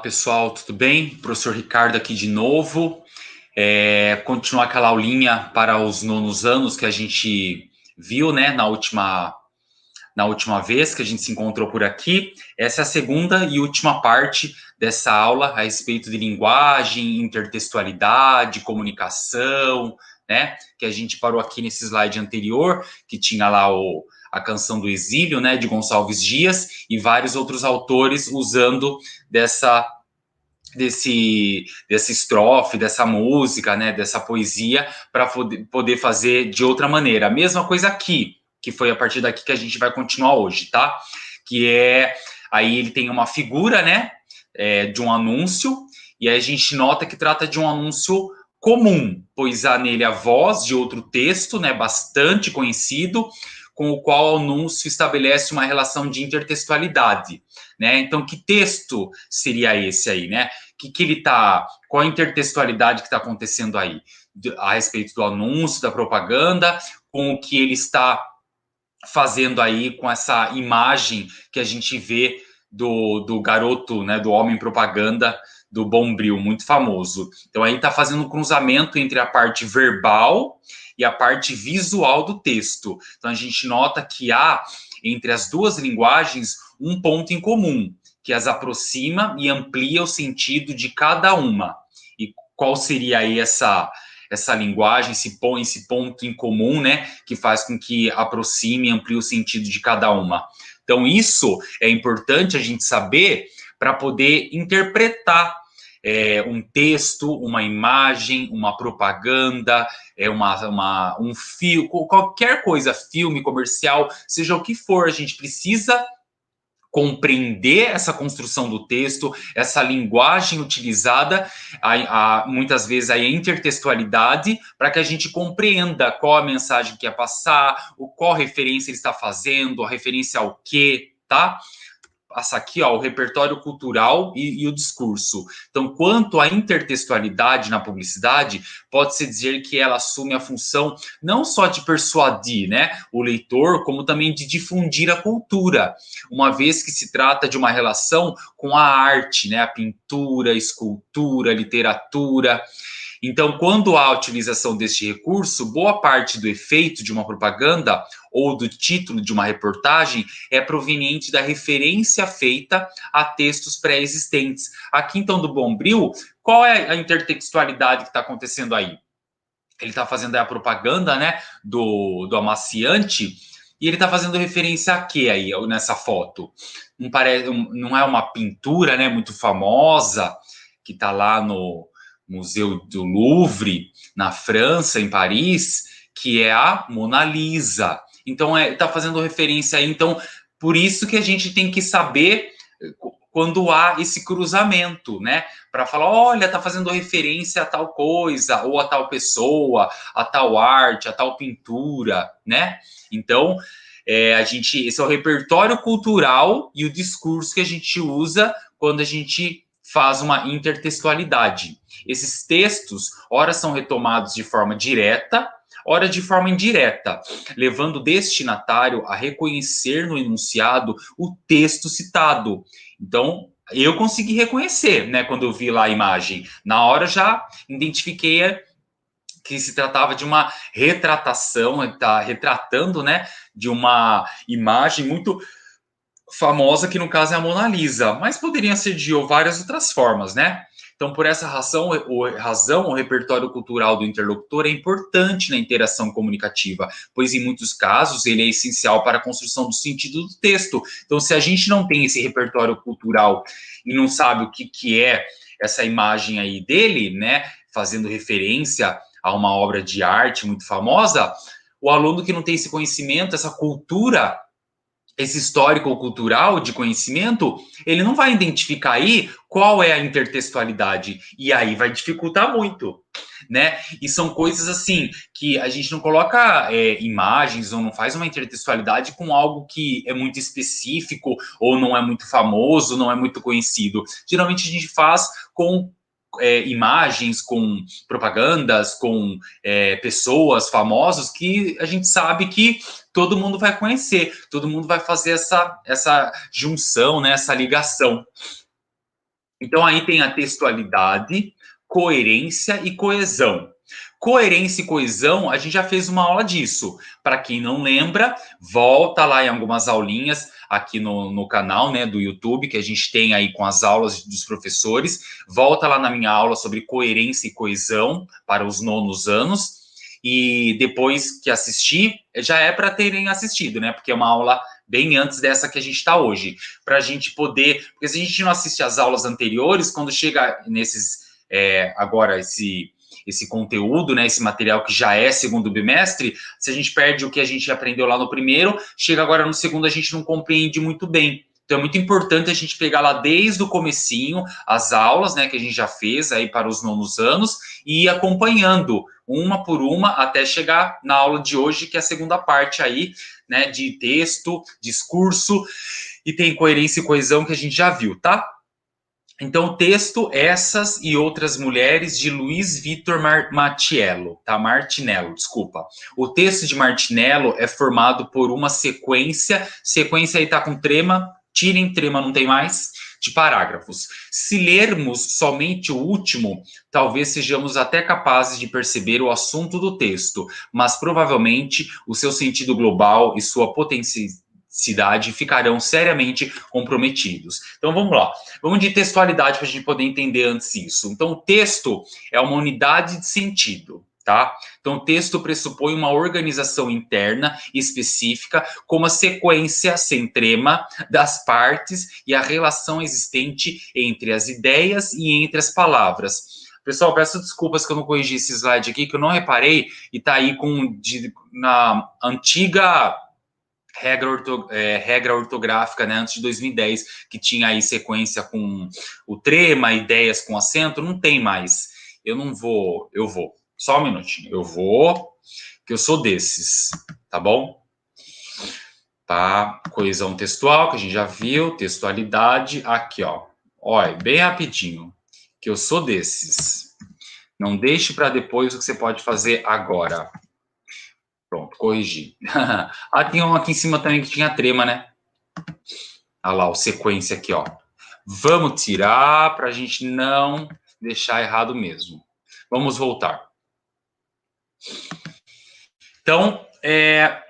Pessoal, tudo bem? Professor Ricardo aqui de novo. Continuar aquela aulinha para os nonos anos que a gente viu, né, na última vez que a gente se encontrou por aqui. Essa é a segunda e última parte dessa aula a respeito de linguagem, intertextualidade, comunicação, né, que a gente parou aqui nesse slide anterior, que tinha lá a Canção do Exílio, né, de Gonçalves Dias, e vários outros autores usando dessa estrofe, dessa música, né, dessa poesia, para poder fazer de outra maneira. A mesma coisa aqui, que foi a partir daqui que a gente vai continuar hoje, tá? Que aí ele tem uma figura, né, de um anúncio, e aí a gente nota que trata de um anúncio comum, pois há nele a voz de outro texto, né, bastante conhecido, com o qual o anúncio estabelece uma relação de intertextualidade, né? Então, que texto seria esse aí, né? Qual a intertextualidade que está acontecendo aí a respeito do anúncio, da propaganda, com o que ele está fazendo aí com essa imagem que a gente vê do garoto, né, do homem propaganda do Bombril, muito famoso. Então aí está fazendo um cruzamento entre a parte verbal e a parte visual do texto. Então a gente nota que há entre as duas linguagens um ponto em comum, que as aproxima e amplia o sentido de cada uma. E qual seria aí essa linguagem, esse ponto em comum, né, que faz com que aproxime e amplie o sentido de cada uma. Então, isso é importante a gente saber para poder interpretar um texto, uma imagem, uma propaganda, um fio, qualquer coisa, filme, comercial, seja o que for, a gente precisa compreender essa construção do texto, essa linguagem utilizada, muitas vezes a intertextualidade, para que a gente compreenda qual a mensagem que quer passar, qual referência ele está fazendo, a referência ao quê, tá? Passa aqui, ó, o repertório cultural e o discurso. Então, quanto à intertextualidade na publicidade, pode-se dizer que ela assume a função não só de persuadir, né, o leitor, como também de difundir a cultura, uma vez que se trata de uma relação com a arte, né, a pintura, a escultura, a literatura. Então, quando há a utilização deste recurso, boa parte do efeito de uma propaganda ou do título de uma reportagem é proveniente da referência feita a textos pré-existentes. Aqui, então, do Bombril, qual é a intertextualidade que está acontecendo aí? Ele está fazendo a propaganda, né, do amaciante, e ele está fazendo referência a quê aí, nessa foto? Não é uma pintura, né, muito famosa, que está lá no Museu do Louvre, na França, em Paris, que é a Mona Lisa. Então, está fazendo referência aí. Então, por isso que a gente tem que saber quando há esse cruzamento, né? Para falar, olha, está fazendo referência a tal coisa, ou a tal pessoa, a tal arte, a tal pintura, né? Então, esse é o repertório cultural e o discurso que a gente usa quando a gente faz uma intertextualidade. Esses textos, ora são retomados de forma direta, ora de forma indireta, levando o destinatário a reconhecer no enunciado o texto citado. Então, eu consegui reconhecer, né, quando eu vi lá a imagem. Na hora já identifiquei que se tratava de uma retratação, está retratando, né, de uma imagem muito famosa, que no caso é a Mona Lisa, mas poderiam ser de várias outras formas, né? Então, por essa razão, o repertório cultural do interlocutor é importante na interação comunicativa, pois em muitos casos ele é essencial para a construção do sentido do texto. Então, se a gente não tem esse repertório cultural e não sabe o que é essa imagem aí dele, né, fazendo referência a uma obra de arte muito famosa, o aluno que não tem esse conhecimento, essa cultura, esse histórico cultural de conhecimento, ele não vai identificar aí qual é a intertextualidade, e aí vai dificultar muito, né? E são coisas assim que a gente não coloca imagens ou não faz uma intertextualidade com algo que é muito específico ou não é muito famoso, não é muito conhecido. Geralmente a gente faz com imagens, com propagandas, com pessoas famosas que a gente sabe que todo mundo vai conhecer, todo mundo vai fazer essa junção, né, essa ligação. Então, aí tem a textualidade, coerência e coesão. Coerência e coesão, a gente já fez uma aula disso. Para quem não lembra, volta lá em algumas aulinhas aqui no canal, né, do YouTube, que a gente tem aí com as aulas dos professores. Volta lá na minha aula sobre coerência e coesão para os nonos anos. E depois que assistir, já é para terem assistido, né? Porque é uma aula bem antes dessa que a gente está hoje, para a gente poder, porque se a gente não assiste as aulas anteriores, quando chega nesses, agora esse conteúdo, né, esse material que já é segundo bimestre, se a gente perde o que a gente aprendeu lá no primeiro, chega agora no segundo a gente não compreende muito bem. Então é muito importante a gente pegar lá desde o comecinho as aulas, né, que a gente já fez aí para os nonos anos e ir acompanhando uma por uma até chegar na aula de hoje, que é a segunda parte aí, né, de texto, discurso, e tem coerência e coesão que a gente já viu, tá? Então, o texto Essas e Outras Mulheres, de Luiz Vitor Martinello, tá? Martinello, desculpa. O texto de Martinello é formado por uma sequência aí tá com trema, tirem trema, não tem mais, de parágrafos. Se lermos somente o último, talvez sejamos até capazes de perceber o assunto do texto, mas provavelmente o seu sentido global e sua potencialidade ficarão seriamente comprometidos. Então vamos lá, vamos de textualidade para a gente poder entender antes isso. Então o texto é uma unidade de sentido, tá? Então o texto pressupõe uma organização interna específica, como a sequência sem trema das partes e a relação existente entre as ideias e entre as palavras. Pessoal, peço desculpas que eu não corrigi esse slide aqui, que eu não reparei, e tá aí na antiga regra ortográfica, né, antes de 2010, que tinha aí sequência com o trema, ideias com acento, não tem mais. Eu vou. Só um minutinho. Eu vou, que eu sou desses, tá bom? Tá, coesão textual, que a gente já viu, textualidade, aqui, ó. Olha, bem rapidinho, que eu sou desses. Não deixe para depois o que você pode fazer agora. Pronto, corrigi. Ah, tinha um aqui em cima também que tinha trema, né? Olha lá, o sequência aqui, ó. Vamos tirar para a gente não deixar errado mesmo. Vamos voltar.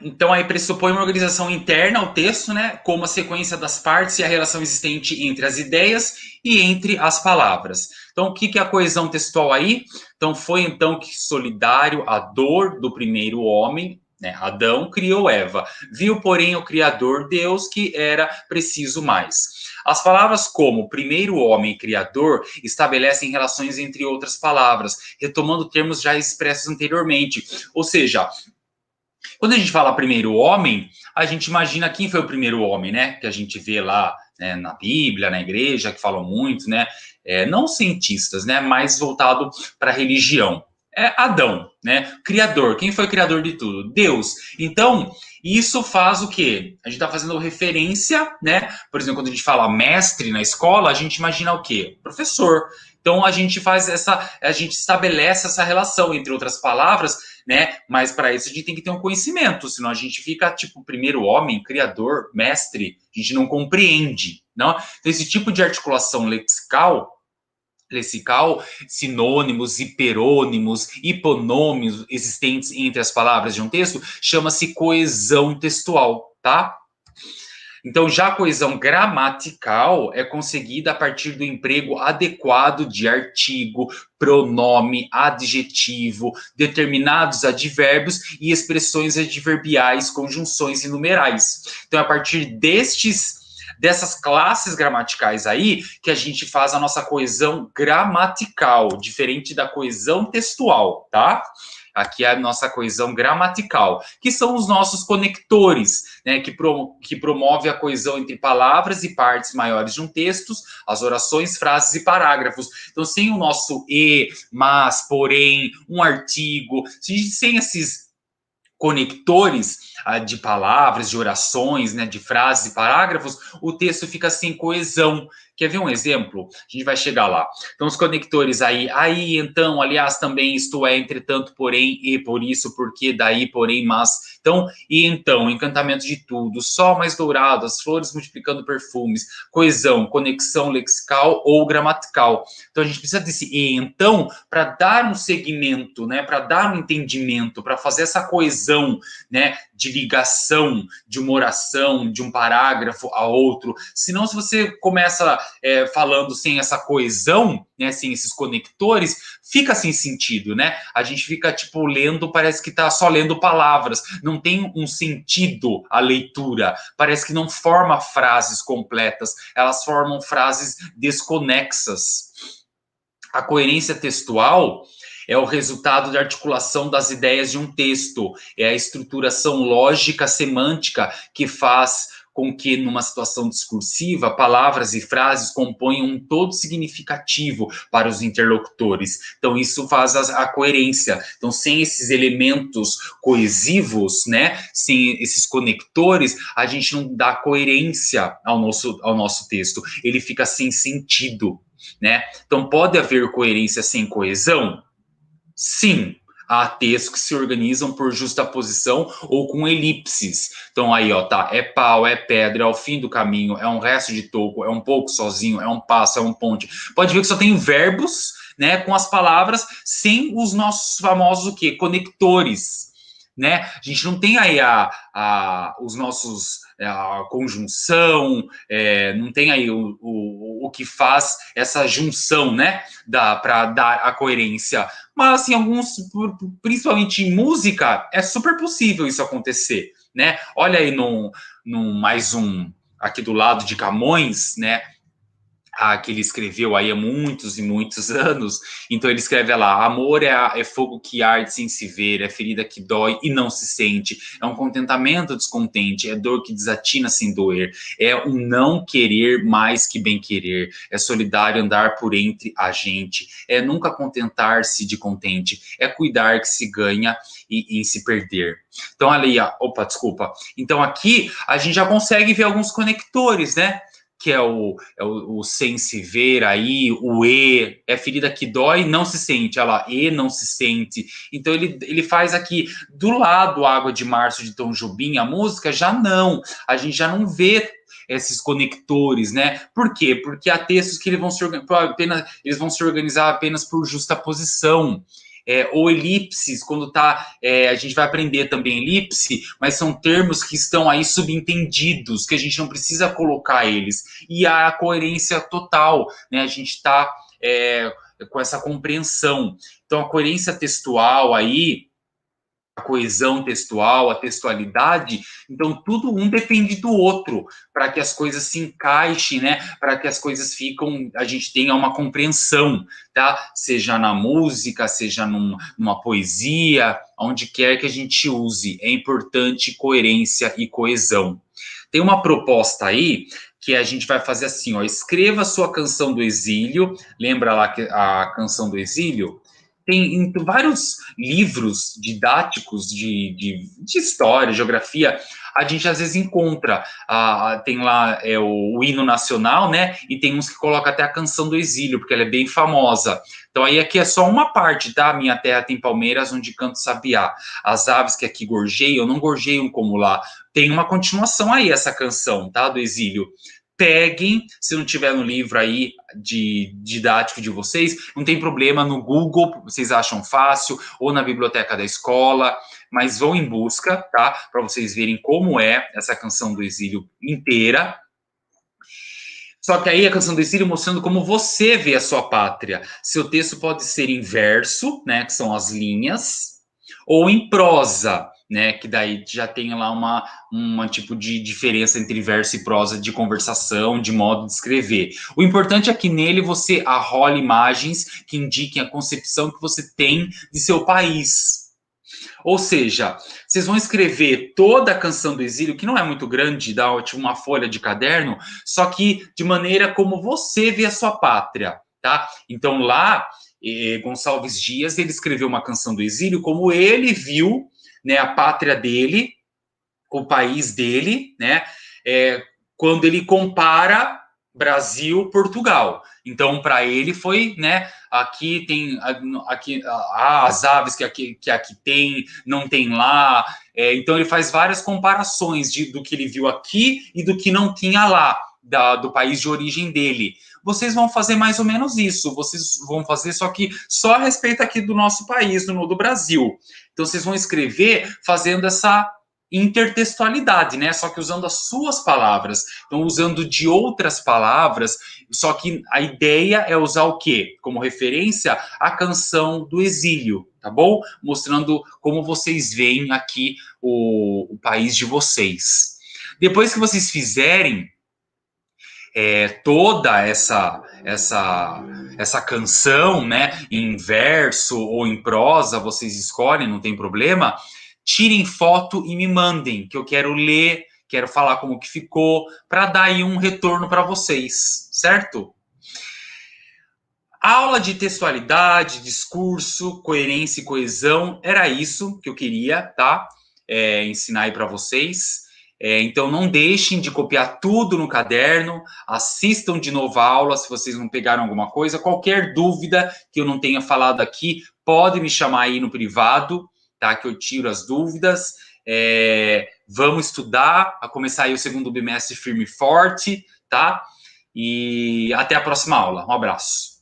Então aí pressupõe uma organização interna ao texto, né? Como a sequência das partes e a relação existente entre as ideias e entre as palavras. Então, o que é a coesão textual aí? Então, foi então que solidário à dor do primeiro homem, né, Adão, criou Eva. Viu, porém, o Criador Deus que era preciso mais. As palavras como primeiro homem criador estabelecem relações entre outras palavras, retomando termos já expressos anteriormente. Ou seja, quando a gente fala primeiro homem, a gente imagina quem foi o primeiro homem, né? Que a gente vê lá, né, na Bíblia, na igreja, que falam muito, né? Não cientistas, né? Mais voltado para a religião. É Adão, né? Criador. Quem foi o criador de tudo? Deus. Então, isso faz o quê? A gente está fazendo referência, né? Por exemplo, quando a gente fala mestre na escola, a gente imagina o quê? Professor. Então, a gente estabelece essa relação, entre outras palavras, né? Mas para isso a gente tem que ter um conhecimento, senão a gente fica tipo primeiro homem, criador, mestre, a gente não compreende, não? Então esse tipo de articulação lexical, sinônimos, hiperônimos, hiponômios existentes entre as palavras de um texto, chama-se coesão textual, tá? Então, já a coesão gramatical é conseguida a partir do emprego adequado de artigo, pronome, adjetivo, determinados advérbios e expressões adverbiais, conjunções e numerais. Então, a partir dessas classes gramaticais aí, que a gente faz a nossa coesão gramatical, diferente da coesão textual, tá? Aqui é a nossa coesão gramatical, que são os nossos conectores, né, que promove a coesão entre palavras e partes maiores de um texto, as orações, frases e parágrafos. Então, sem o nosso e, mas, porém, um artigo, sem esses conectores de palavras, de orações, né, de frases e parágrafos, o texto fica sem coesão. Quer ver um exemplo? A gente vai chegar lá. Então, os conectores aí, então, aliás, também, isto é, entretanto, porém, e por isso, porque, daí, porém, mas. Então, e então, encantamento de tudo, sol mais dourado, as flores multiplicando perfumes, coesão, conexão lexical ou gramatical. Então, a gente precisa desse e então para dar um segmento, né, para dar um entendimento, para fazer essa coesão, né, de ligação de uma oração, de um parágrafo a outro. Senão, se você começa falando sem essa coesão, né, sem esses conectores, fica sem sentido, né? A gente fica, tipo, lendo, parece que tá só lendo palavras, não tem um sentido a leitura, parece que não forma frases completas, elas formam frases desconexas. A coerência textual é o resultado da articulação das ideias de um texto, é a estruturação lógica, semântica que faz com que, numa situação discursiva, palavras e frases componham um todo significativo para os interlocutores. Então, isso faz a coerência. Então, sem esses elementos coesivos, né, sem esses conectores, a gente não dá coerência ao nosso texto. Ele fica sem sentido, né? Então, pode haver coerência sem coesão? Sim. Há textos que se organizam por justaposição ou com elipses. Então, aí, ó, tá. É pau, é pedra, é o fim do caminho, é um resto de toco, é um pouco sozinho, é um passo, é um ponte. Pode ver que só tem verbos, né, com as palavras, sem os nossos famosos, o quê? Conectores, né? A gente não tem aí os nossos... a conjunção, não tem aí o que faz essa junção, né, para dar a coerência. Mas, assim, alguns, principalmente em música, é super possível isso acontecer, né? Olha aí mais um aqui do lado de Camões, né? Que ele escreveu aí há muitos e muitos anos. Então ele escreve lá: amor é fogo que arde sem se ver, é ferida que dói e não se sente, é um contentamento descontente, é dor que desatina sem doer, é um não querer mais que bem querer, é solidário andar por entre a gente, é nunca contentar-se de contente, é cuidar que se ganha e em se perder. Então ali, desculpa. Então aqui a gente já consegue ver alguns conectores, né? Que é o sem se ver aí, o e, é ferida que dói, não se sente, olha lá, e não se sente. Então ele faz aqui, do lado Água de Março de Tom Jobim, a música, a gente já não vê esses conectores, né? Por quê? Porque há textos que eles vão se organizar apenas por justaposição. Ou elipses, quando a gente vai aprender também elipse, mas são termos que estão aí subentendidos, que a gente não precisa colocar eles. E a coerência total, né? A gente está com essa compreensão. Então, a coerência textual aí, a coesão textual, a textualidade, então tudo um depende do outro, para que as coisas se encaixem, né? Para que as coisas a gente tenha uma compreensão, tá? Seja na música, seja numa poesia, onde quer que a gente use, é importante coerência e coesão. Tem uma proposta aí que a gente vai fazer assim, ó: escreva a sua canção do exílio, lembra lá que a canção do exílio? Tem em vários livros didáticos de história, geografia, a gente às vezes encontra, tem lá o hino nacional, né? E tem uns que colocam até a canção do exílio, porque ela é bem famosa. Então aí aqui é só uma parte, tá? Minha terra tem palmeiras onde canto sabiá. As aves que aqui gorjeiam, não gorjeiam como lá. Tem uma continuação aí, essa canção, tá? Do exílio. Peguem, se não tiver no livro aí didático de vocês, não tem problema, no Google, vocês acham fácil, ou na biblioteca da escola, mas vão em busca, tá? Para vocês verem como é essa canção do exílio inteira. Só que aí a canção do exílio mostrando como você vê a sua pátria. Seu texto pode ser em verso, né, que são as linhas, ou em prosa, né, que daí já tem lá uma tipo de diferença entre verso e prosa de conversação, de modo de escrever. O importante é que nele você arrole imagens que indiquem a concepção que você tem de seu país. Ou seja, vocês vão escrever toda a canção do exílio, que não é muito grande, dá tipo uma folha de caderno, só que de maneira como você vê a sua pátria, tá? Então lá, Gonçalves Dias, ele escreveu uma canção do exílio como ele viu, né, a pátria dele, o país dele, né, quando ele compara Brasil, Portugal. Então, para ele foi, né? Aqui tem as aves que aqui tem, não tem lá. Então, ele faz várias comparações do que ele viu aqui e do que não tinha lá, do país de origem dele. Vocês vão fazer mais ou menos isso. Vocês vão fazer só a respeito aqui do nosso país, do Brasil. Então, vocês vão escrever fazendo essa intertextualidade, né? Só que usando as suas palavras. Então, usando de outras palavras, só que a ideia é usar o quê? Como referência, a canção do exílio, tá bom? Mostrando como vocês veem aqui o país de vocês. Depois que vocês fizerem toda essa canção, né, em verso ou em prosa, vocês escolhem, não tem problema. Tirem foto e me mandem, que eu quero ler, quero falar como que ficou, para dar aí um retorno para vocês, certo? A aula de textualidade, discurso, coerência e coesão, era isso que eu queria, tá? Ensinar aí para vocês. Então, não deixem de copiar tudo no caderno, assistam de novo a aula se vocês não pegaram alguma coisa. Qualquer dúvida que eu não tenha falado aqui, pode me chamar aí no privado, tá? Que eu tiro as dúvidas. Vamos estudar, a começar aí o segundo bimestre firme e forte, tá? E até a próxima aula. Um abraço.